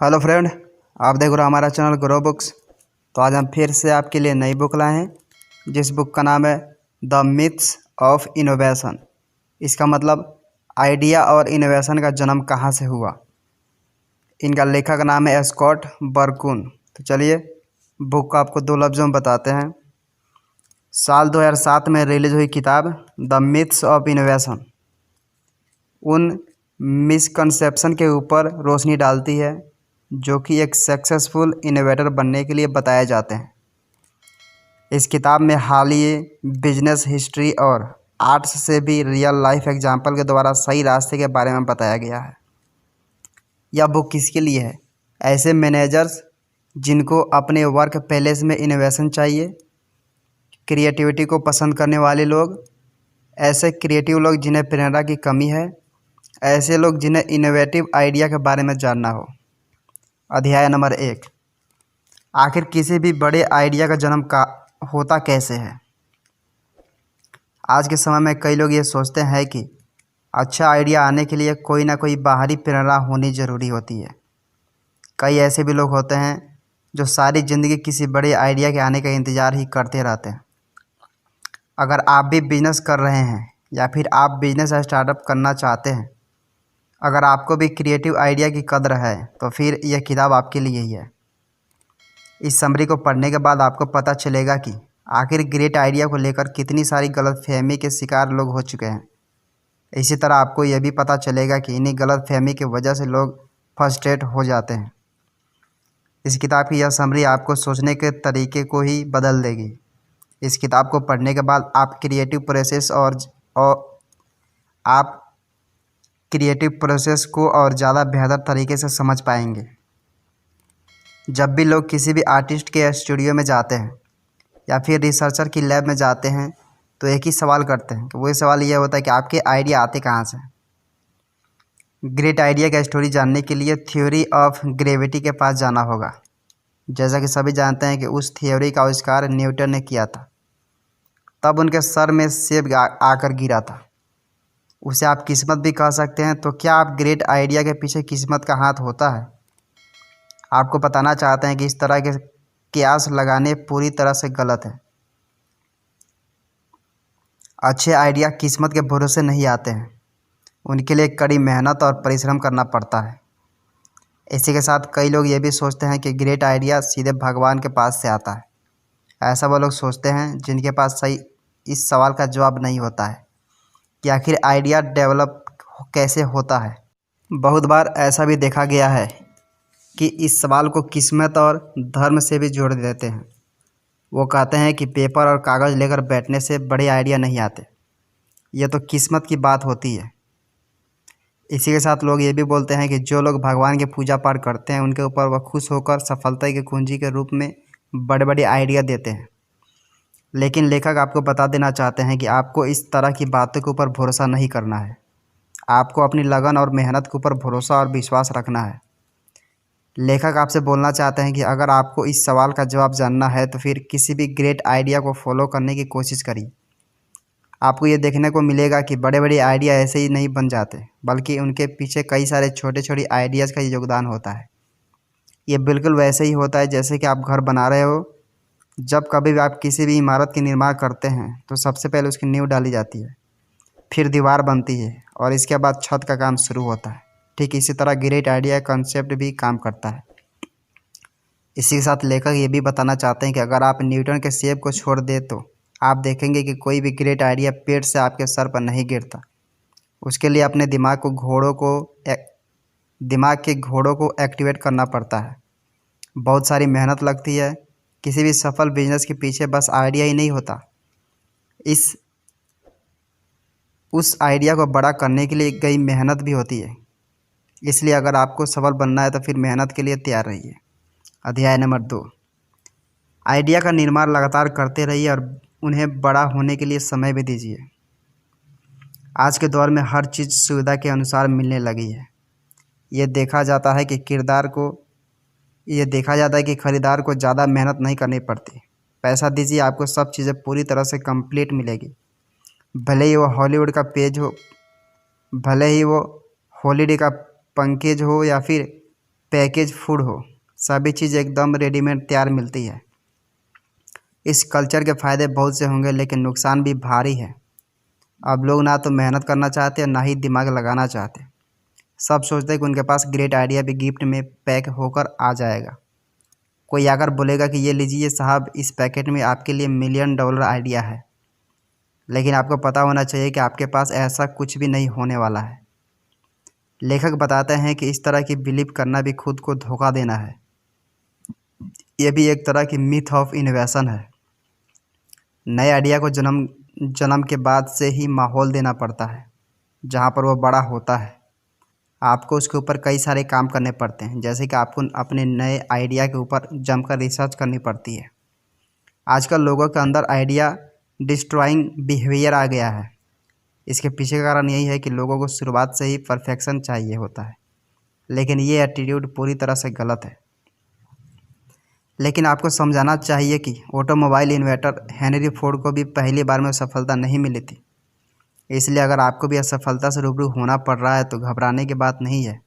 Hello friend, आप देख रहे हो हमारा चैनल ग्रो बुक्स। तो आज हम फिर से आपके लिए नई बुक लाए हैं, जिस बुक का नाम है द मिथ्स ऑफ इनोवेशन। इसका मतलब आइडिया और इनोवेशन का जन्म कहाँ से हुआ। इनका लेखक का नाम है स्कॉट बरकून। तो चलिए बुक को आपको दो लफ्ज़ों में बताते हैं। साल 2007 में रिलीज हुई किताब द मिथ्स ऑफ इनोवेशन उन मिसकंसेप्शन के ऊपर रोशनी डालती है जो कि एक सक्सेसफुल इनोवेटर बनने के लिए बताए जाते हैं। इस किताब में हालिया बिजनेस हिस्ट्री और आर्ट्स से भी रियल लाइफ एग्जाम्पल के द्वारा सही रास्ते के बारे में बताया गया है। यह बुक किसके लिए है? ऐसे मैनेजर्स जिनको अपने वर्क प्लेस में इनोवेशन चाहिए, क्रिएटिविटी को पसंद करने वाले लोग, ऐसे क्रिएटिव लोग जिन्हें प्रेरणा की कमी है, ऐसे लोग जिन्हें इनोवेटिव आइडिया के बारे में जानना हो। अध्याय नंबर 1, आखिर किसी भी बड़े आइडिया का जन्म का होता कैसे है। आज के समय में कई लोग ये सोचते हैं कि अच्छा आइडिया आने के लिए कोई ना कोई बाहरी प्रेरणा होनी ज़रूरी होती है। कई ऐसे भी लोग होते हैं जो सारी ज़िंदगी किसी बड़े आइडिया के आने का इंतज़ार ही करते रहते हैं। अगर आप भी बिजनेस कर रहे हैं या फिर आप बिजनेस स्टार्टअप करना चाहते हैं, अगर आपको भी क्रिएटिव आइडिया की कद्र है तो फिर यह किताब आपके लिए ही है। इस समरी को पढ़ने के बाद आपको पता चलेगा कि आखिर ग्रेट आइडिया को लेकर कितनी सारी गलतफहमी के शिकार लोग हो चुके हैं। इसी तरह आपको यह भी पता चलेगा कि इन्हीं गलतफहमी की वजह से लोग फ्रस्ट्रेट हो जाते हैं। इस किताब की यह समरी आपको सोचने के तरीके को ही बदल देगी। इस किताब को पढ़ने के बाद आप क्रिएटिव प्रोसेस को और ज़्यादा बेहतर तरीके से समझ पाएंगे। जब भी लोग किसी भी आर्टिस्ट के स्टूडियो में जाते हैं या फिर रिसर्चर की लैब में जाते हैं तो एक ही सवाल करते हैं कि वही सवाल ये होता है कि आपके आइडिया आते कहाँ से। ग्रेट आइडिया का स्टोरी जानने के लिए थ्योरी ऑफ ग्रेविटी के पास जाना होगा। जैसा कि सभी जानते हैं कि उस थ्योरी का आविष्कार न्यूटन ने किया था। तब उनके सर में सेब आकर गिरा था। उसे आप किस्मत भी कह सकते हैं। तो क्या आप ग्रेट आइडिया के पीछे किस्मत का हाथ होता है? आपको बताना चाहते हैं कि इस तरह के कयास लगाने पूरी तरह से गलत है। अच्छे आइडिया किस्मत के भरोसे नहीं आते हैं, उनके लिए कड़ी मेहनत और परिश्रम करना पड़ता है। इसी के साथ कई लोग ये भी सोचते हैं कि ग्रेट आइडिया सीधे भगवान के पास से आता है। ऐसा वो लोग सोचते हैं जिनके पास सही इस सवाल का जवाब नहीं होता है कि आखिर आइडिया डेवलप कैसे होता है। बहुत बार ऐसा भी देखा गया है कि इस सवाल को किस्मत और धर्म से भी जोड़ देते हैं। वो कहते हैं कि पेपर और कागज़ लेकर बैठने से बड़े आइडिया नहीं आते, ये तो किस्मत की बात होती है। इसी के साथ लोग ये भी बोलते हैं कि जो लोग भगवान की पूजा पाठ करते हैं उनके ऊपर वह खुश होकर सफलता की कुंजी के रूप में बड़े बड़े आइडिया देते हैं। लेकिन लेखक आपको बता देना चाहते हैं कि आपको इस तरह की बातों के ऊपर भरोसा नहीं करना है। आपको अपनी लगन और मेहनत के ऊपर भरोसा और विश्वास रखना है। लेखक आपसे बोलना चाहते हैं कि अगर आपको इस सवाल का जवाब जानना है तो फिर किसी भी ग्रेट आइडिया को फॉलो करने की कोशिश करिए। आपको ये देखने को मिलेगा कि बड़े बड़े आइडिया ऐसे ही नहीं बन जाते, बल्कि उनके पीछे कई सारे छोटे छोटे आइडियाज़ का योगदान होता है। ये बिल्कुल वैसे ही होता है जैसे कि आप घर बना रहे हो। जब कभी भी आप किसी भी इमारत के निर्माण करते हैं तो सबसे पहले उसकी नींव डाली जाती है, फिर दीवार बनती है और इसके बाद छत का काम शुरू होता है। ठीक इसी तरह ग्रेट आइडिया कॉन्सेप्ट भी काम करता है। इसी के साथ लेखक ये भी बताना चाहते हैं कि अगर आप न्यूटन के सेब को छोड़ दें तो आप देखेंगे कि कोई भी ग्रेट आइडिया पेड़ से आपके सर पर नहीं गिरता। उसके लिए अपने दिमाग के घोड़ों को एक्टिवेट करना पड़ता है। बहुत सारी मेहनत लगती है। किसी भी सफल बिजनेस के पीछे बस आइडिया ही नहीं होता, उस आइडिया को बड़ा करने के लिए कई मेहनत भी होती है। इसलिए अगर आपको सफल बनना है तो फिर मेहनत के लिए तैयार रहिए। अध्याय नंबर 2, आइडिया का निर्माण लगातार करते रहिए और उन्हें बड़ा होने के लिए समय भी दीजिए। आज के दौर में हर चीज़ सुविधा के अनुसार मिलने लगी है। ये देखा जाता है कि खरीदार को ज़्यादा मेहनत नहीं करनी पड़ती। पैसा दीजिए, आपको सब चीज़ें पूरी तरह से कंप्लीट मिलेगी। भले ही वो हॉलीडे का पंकेज हो या फिर पैकेज फूड हो, सभी चीज़ एकदम रेडीमेड तैयार मिलती है। इस कल्चर के फ़ायदे बहुत से होंगे लेकिन नुकसान भी भारी है। अब लोग ना तो मेहनत करना चाहते और ना ही दिमाग लगाना चाहते। सब सोचते हैं कि उनके पास ग्रेट आइडिया भी गिफ्ट में पैक होकर आ जाएगा। कोई आकर बोलेगा कि ये लीजिए साहब, इस पैकेट में आपके लिए $1,000,000 आइडिया है। लेकिन आपको पता होना चाहिए कि आपके पास ऐसा कुछ भी नहीं होने वाला है। लेखक बताते हैं कि इस तरह की बिलीव करना भी खुद को धोखा देना है। ये भी एक तरह की मिथ ऑफ इन्वेशन है। नए आइडिया को जन्म के बाद से ही माहौल देना पड़ता है जहाँ पर वो बड़ा होता है। आपको उसके ऊपर कई सारे काम करने पड़ते हैं, जैसे कि आपको अपने नए आइडिया के ऊपर जमकर रिसर्च करनी पड़ती है। आजकल लोगों के अंदर आइडिया डिस्ट्रॉइंग बिहेवियर आ गया है। इसके पीछे का कारण यही है कि लोगों को शुरुआत से ही परफेक्शन चाहिए होता है, लेकिन ये एटीट्यूड पूरी तरह से गलत है। लेकिन आपको समझाना चाहिए कि ऑटोमोबाइल इन्वेंटर हेनरी फोर्ड को भी पहली बार में सफलता नहीं मिली थी। इसलिए अगर आपको भी असफलता से रूबरू होना पड़ रहा है तो घबराने की बात नहीं है।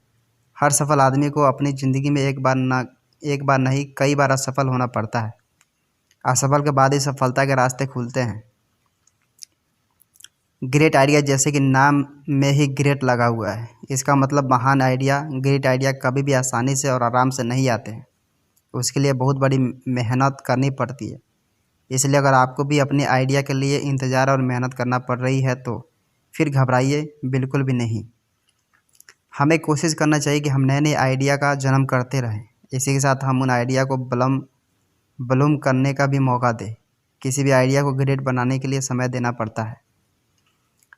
हर सफल आदमी को अपनी ज़िंदगी में एक बार नहीं कई बार असफल होना पड़ता है। असफल के बाद ही सफलता के रास्ते खुलते हैं। ग्रेट आइडिया, जैसे कि नाम में ही ग्रेट लगा हुआ है, इसका मतलब महान आइडिया। ग्रेट आइडिया कभी भी आसानी से और आराम से नहीं आते हैं, उसके लिए बहुत बड़ी मेहनत करनी पड़ती है। इसलिए अगर आपको भी अपने आइडिया के लिए इंतज़ार और मेहनत करना पड़ रही है तो फिर घबराइए बिल्कुल भी नहीं। हमें कोशिश करना चाहिए कि हम नए नए आइडिया का जन्म करते रहें। इसी के साथ हम उन आइडिया को ब्लूम करने का भी मौका दें। किसी भी आइडिया को ग्रेट बनाने के लिए समय देना पड़ता है।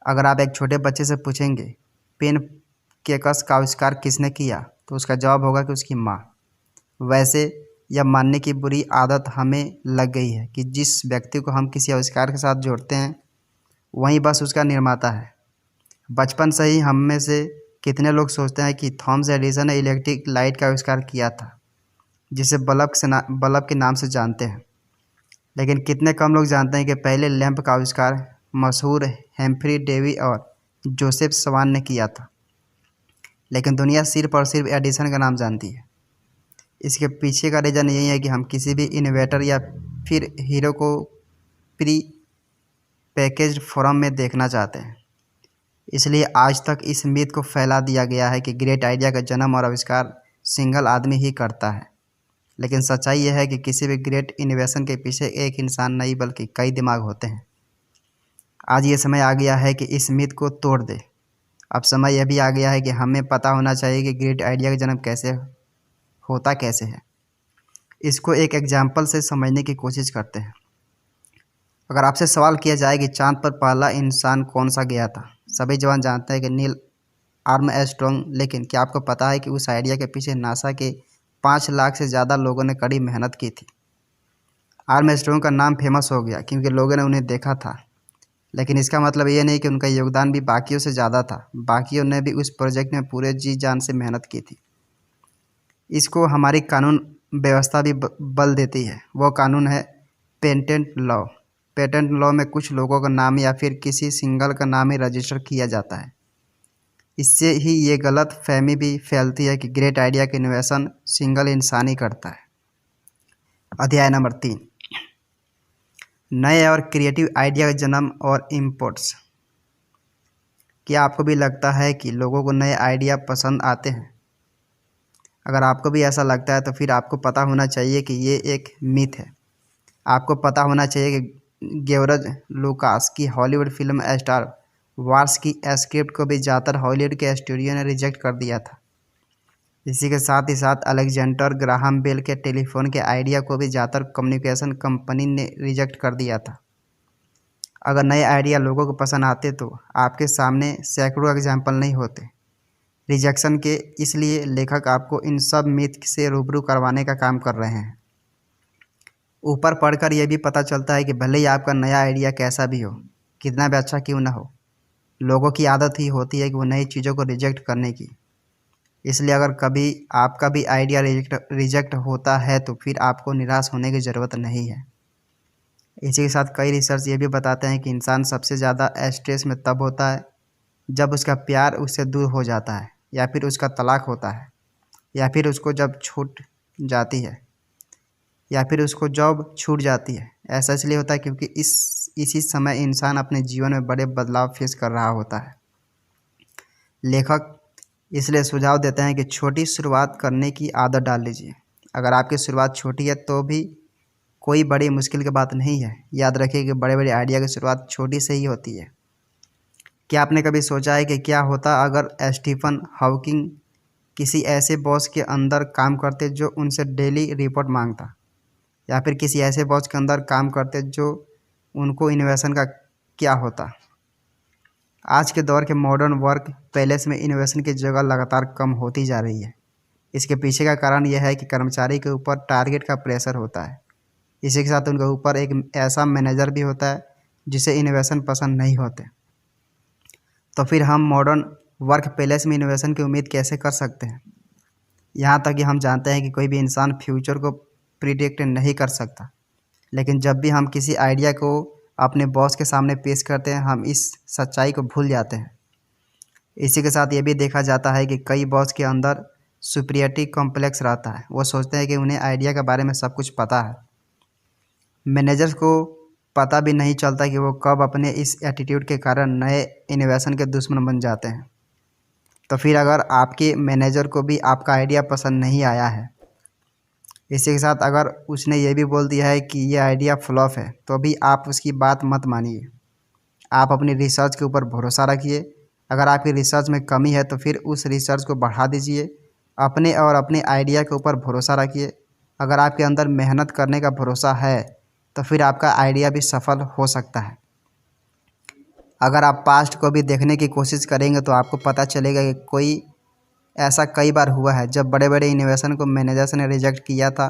अगर आप एक छोटे बच्चे से पूछेंगे पेन के कस का आविष्कार किसने किया, तो उसका जवाब होगा कि उसकी माँ। वैसे यह मानने की बुरी आदत हमें लग गई है कि जिस व्यक्ति को हम किसी आविष्कार के साथ जोड़ते हैं वही बस उसका निर्माता है। बचपन से ही हम में से कितने लोग सोचते हैं कि थॉमस एडिसन ने इलेक्ट्रिक लाइट का आविष्कार किया था, जिसे बल्ब के नाम से जानते हैं। लेकिन कितने कम लोग जानते हैं कि पहले लैंप का आविष्कार मशहूर हेम्फ्री डेवी और जोसेफ स्वान ने किया था। लेकिन दुनिया सिर्फ और सिर्फ एडिसन का नाम जानती है। इसके पीछे का रीज़न यही है कि हम किसी भी इन्वेंटर या फिर हीरो को प्री पैकेज्ड फॉर्म में देखना चाहते हैं। इसलिए आज तक इस मिथ को फैला दिया गया है कि ग्रेट आइडिया का जन्म और आविष्कार सिंगल आदमी ही करता है। लेकिन सच्चाई यह है कि किसी भी ग्रेट इनोवेशन के पीछे एक इंसान नहीं बल्कि कई दिमाग होते हैं। आज ये समय आ गया है कि इस मिथ को तोड़ दे। अब समय यह भी आ गया है कि हमें पता होना चाहिए कि ग्रेट आइडिया का जन्म कैसे है। इसको एक एग्जाम्पल से समझने की कोशिश करते हैं। अगर आपसे सवाल किया जाए कि चांद पर पहला इंसान कौन सा गया था, सभी जवान जानते हैं कि नील आर्मस्ट्रॉन्ग। लेकिन क्या आपको पता है कि उस आइडिया के पीछे नासा के 5 लाख से ज़्यादा लोगों ने कड़ी मेहनत की थी। आर्मस्ट्रॉन्ग का नाम फेमस हो गया क्योंकि लोगों ने उन्हें देखा था, लेकिन इसका मतलब ये नहीं कि उनका योगदान भी बाकियों से ज़्यादा था। बाकियों ने भी उस प्रोजेक्ट में पूरे जी जान से मेहनत की थी। इसको हमारी कानून व्यवस्था भी बल देती है। वो कानून है पेटेंट लॉ। पेटेंट लॉ में कुछ लोगों का नाम या फिर किसी सिंगल का नाम ही रजिस्टर किया जाता है। इससे ही ये गलत फहमी भी फैलती है कि ग्रेट आइडिया का इनोवेशन सिंगल इंसान ही करता है। अध्याय नंबर 3, नए और क्रिएटिव आइडिया का जन्म और इम्पोर्ट्स। क्या आपको भी लगता है कि लोगों को नए आइडिया पसंद आते हैं? अगर आपको भी ऐसा लगता है तो फिर आपको पता होना चाहिए कि ये एक मिथ है। आपको पता होना चाहिए कि गेवरज लुकास की हॉलीवुड फिल्म स्टार वार्स की स्क्रिप्ट को भी ज़्यादातर हॉलीवुड के स्टूडियो ने रिजेक्ट कर दिया था। इसी के साथ ही साथ अलेक्जेंडर ग्राहम बेल के टेलीफोन के आइडिया को भी ज़्यादातर कम्युनिकेशन कंपनी ने रिजेक्ट कर दिया था। अगर नए आइडिया लोगों को पसंद आते तो आपके सामने सैकड़ों एग्जाम्पल नहीं होते रिजेक्शन के। इसलिए लेखक आपको इन सब मिथ से रूबरू करवाने का काम कर रहे हैं। ऊपर पढ़कर यह भी पता चलता है कि भले ही आपका नया आइडिया कैसा भी हो, कितना भी अच्छा क्यों ना हो, लोगों की आदत ही होती है कि वो नई चीज़ों को रिजेक्ट करने की। इसलिए अगर कभी आपका भी आइडिया रिजेक्ट होता है तो फिर आपको निराश होने की ज़रूरत नहीं है। इसी के साथ कई रिसर्च ये भी बताते हैं कि इंसान सबसे ज़्यादा स्ट्रेस में तब होता है जब उसका प्यार उससे दूर हो जाता है या फिर उसका तलाक होता है। या फिर उसको जब छूट जाती है या फिर उसको जॉब छूट जाती है। ऐसा इसलिए होता है क्योंकि इसी समय इंसान अपने जीवन में बड़े बदलाव फेस कर रहा होता है। लेखक इसलिए सुझाव देते हैं कि छोटी शुरुआत करने की आदत डाल लीजिए। अगर आपकी शुरुआत छोटी है तो भी कोई बड़ी मुश्किल की बात नहीं है। याद रखिए कि बड़े बड़े आइडिया की शुरुआत छोटी से ही होती है। क्या आपने कभी सोचा है कि क्या होता अगर स्टीफन हॉकिंग किसी ऐसे बॉस के अंदर काम करते जो उनसे डेली रिपोर्ट मांगता, या फिर किसी ऐसे बॉस के अंदर काम करते जो उनको इनोवेशन का क्या होता। आज के दौर के मॉडर्न वर्क प्लेस में इनोवेशन की जगह लगातार कम होती जा रही है। इसके पीछे का कारण यह है कि कर्मचारी के ऊपर टारगेट का प्रेशर होता है। इसी के साथ उनके ऊपर एक ऐसा मैनेजर भी होता है जिसे इनोवेशन पसंद नहीं होते। तो फिर हम मॉडर्न वर्क प्लेस में इनोवेशन की उम्मीद कैसे कर सकते हैं? यहाँ तक कि हम जानते हैं कि कोई भी इंसान फ्यूचर को प्रिडिक्ट नहीं कर सकता, लेकिन जब भी हम किसी आइडिया को अपने बॉस के सामने पेश करते हैं हम इस सच्चाई को भूल जाते हैं। इसी के साथ ये भी देखा जाता है कि कई बॉस के अंदर सुपीरियरिटी कॉम्प्लेक्स रहता है। वो सोचते हैं कि उन्हें आइडिया के बारे में सब कुछ पता है। मैनेजर्स को पता भी नहीं चलता कि वो कब अपने इस एटीट्यूड के कारण नए इनोवेशन के दुश्मन बन जाते हैं। तो फिर अगर आपके मैनेजर को भी आपका आइडिया पसंद नहीं आया है, इसी के साथ अगर उसने ये भी बोल दिया है कि ये आइडिया फ्लॉप है, तो भी आप उसकी बात मत मानिए। आप अपनी रिसर्च के ऊपर भरोसा रखिए। अगर आपकी रिसर्च में कमी है तो फिर उस रिसर्च को बढ़ा दीजिए। अपने और अपने आइडिया के ऊपर भरोसा रखिए। अगर आपके अंदर मेहनत करने का भरोसा है तो फिर आपका आइडिया भी सफल हो सकता है। अगर आप पास्ट को भी देखने की कोशिश करेंगे तो आपको पता चलेगा कि ऐसा कई बार हुआ है जब बड़े बड़े इनोवेशन को मैनेजर्स ने रिजेक्ट किया था,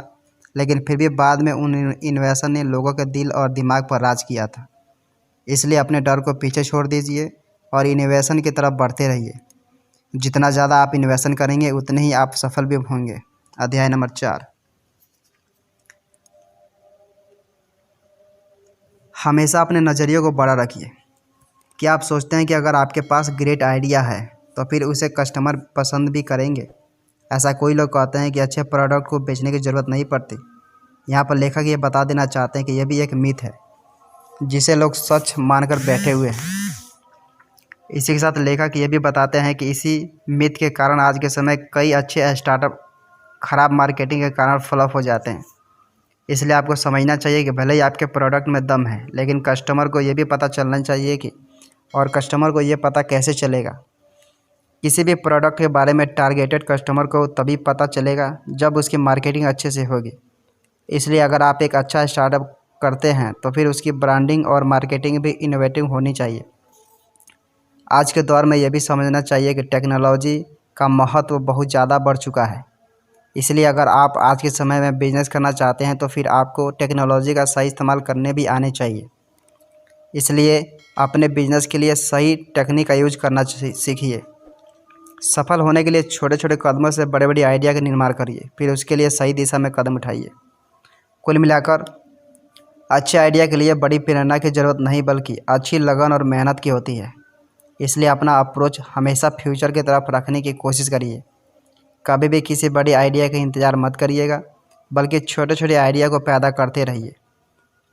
लेकिन फिर भी बाद में उन इनोवेशन ने लोगों के दिल और दिमाग पर राज किया था। इसलिए अपने डर को पीछे छोड़ दीजिए और इनोवेशन की तरफ बढ़ते रहिए। जितना ज़्यादा आप इन्वेस्टमेंट करेंगे उतने ही आप सफल भी होंगे। अध्याय नंबर 4, हमेशा अपने नज़रिए को बड़ा रखिए। क्या आप सोचते हैं कि अगर आपके पास ग्रेट आइडिया है तो फिर उसे कस्टमर पसंद भी करेंगे? ऐसा कोई लोग कहते हैं कि अच्छे प्रोडक्ट को बेचने की ज़रूरत नहीं पड़ती। यहाँ पर लेखक ये बता देना चाहते हैं कि यह भी एक मिथ है जिसे लोग सच मानकर बैठे हुए हैं। इसी के साथ लेखक ये भी बताते हैं कि इसी मिथ के कारण आज के समय कई अच्छे स्टार्टअप खराब मार्केटिंग के कारण फ्लॉप हो जाते हैं। इसलिए आपको समझना चाहिए कि भले ही आपके प्रोडक्ट में दम है, लेकिन कस्टमर को ये भी पता चलना चाहिए कि और कस्टमर को ये पता कैसे चलेगा? किसी भी प्रोडक्ट के बारे में टारगेटेड कस्टमर को तभी पता चलेगा जब उसकी मार्केटिंग अच्छे से होगी। इसलिए अगर आप एक अच्छा स्टार्टअप करते हैं तो फिर उसकी ब्रांडिंग और मार्केटिंग भी इनोवेटिव होनी चाहिए। आज के दौर में यह भी समझना चाहिए कि टेक्नोलॉजी का महत्व बहुत ज़्यादा बढ़ चुका है। इसलिए अगर आप आज के समय में बिजनेस करना चाहते हैं तो फिर आपको टेक्नोलॉजी का सही इस्तेमाल करने भी आने चाहिए। इसलिए अपने बिजनेस के लिए सही टेक्निक का यूज करना सीखिए। सफल होने के लिए छोटे छोटे कदमों से बड़े बड़े आइडिया का निर्माण करिए, फिर उसके लिए सही दिशा में कदम उठाइए। कुल मिलाकर अच्छे आइडिया के लिए बड़ी प्रेरणा की ज़रूरत नहीं बल्कि अच्छी लगन और मेहनत की होती है। इसलिए अपना अप्रोच हमेशा फ्यूचर की तरफ रखने की कोशिश करिए। कभी भी किसी बड़े आइडिया का इंतज़ार मत करिएगा, बल्कि छोटे छोटे आइडिया को पैदा करते रहिए।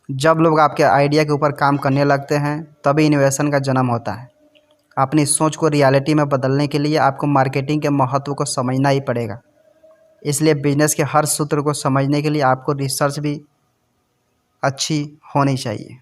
जब लोग आपके आइडिया के ऊपर काम करने लगते हैं तभी इनोवेशन का जन्म होता है। अपनी सोच को रियलिटी में बदलने के लिए आपको मार्केटिंग के महत्व को समझना ही पड़ेगा। इसलिए बिजनेस के हर सूत्र को समझने के लिए आपको रिसर्च भी अच्छी होनी चाहिए।